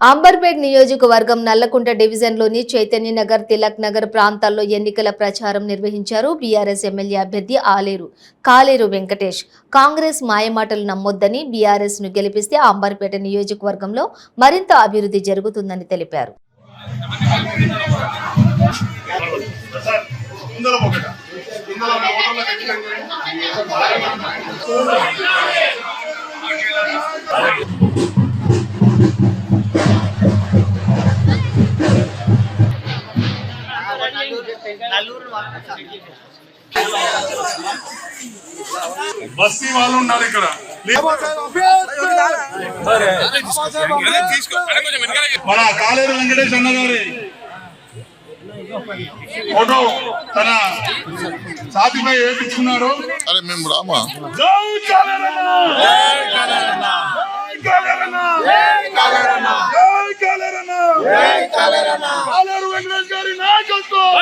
అంబర్పేట్ నియోజకవర్గం నల్లకుంట డివిజన్లోని చైతన్యనగర్, తిలక్ నగర్ ప్రాంతాల్లో ఎన్నికల ప్రచారం నిర్వహించారు. బీఆర్ఎస్ ఎమ్మెల్యే అభ్యర్థి కాలేరు వెంకటేష్. కాంగ్రెస్ మాయమాటలు నమ్మొద్దని, బీఆర్ఎస్ ను గెలిపిస్తే అంబర్పేట నియోజకవర్గంలో మరింత అభివృద్ధి జరుగుతుందని తెలిపారు. బస్తీ వాళ్ళు ఉన్నారు ఇక్కడ. మన కాలేరు వెంకటేష్ అన్న గారి ఫోటో తన సాతిపై వేయించుకున్నాడు. అరే మేము రామా కాలేరు వెంకటేష్ గారి నాయకత్వం.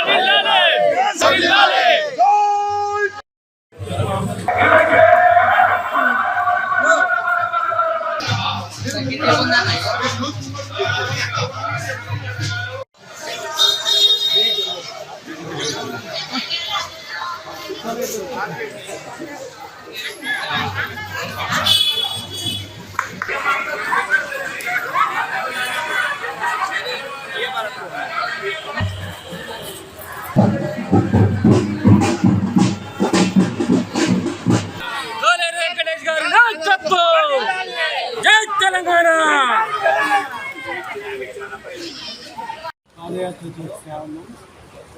పాదయాత్ర చేస్తా ఉన్నాం.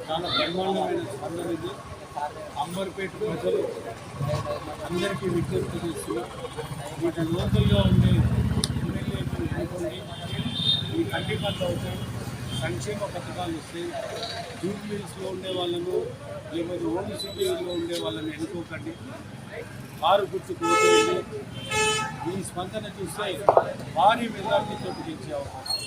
చాలా బ్రహ్మాండమైన స్పందన ఇది. అంబర్పేట ప్రజలు అందరికీ విజ్ఞప్తి చేస్తున్నాం. మన లోకల్గా ఉండే ఎమ్మెల్యేలు అనుకోండి, ఈ కంటిపల్లి అవుతాయి, సంక్షేమ పథకాలు వస్తాయి. జూబ్లీస్లో ఉండే వాళ్ళను, లేకపోతే ఓల్డ్ సిటీలో ఉండే వాళ్ళని ఎన్నుకోకండి. కారు గుర్తుకు ఈ స్పందన చూస్తే భారీ మెజార్టీతో గెలిచే అవకాశం.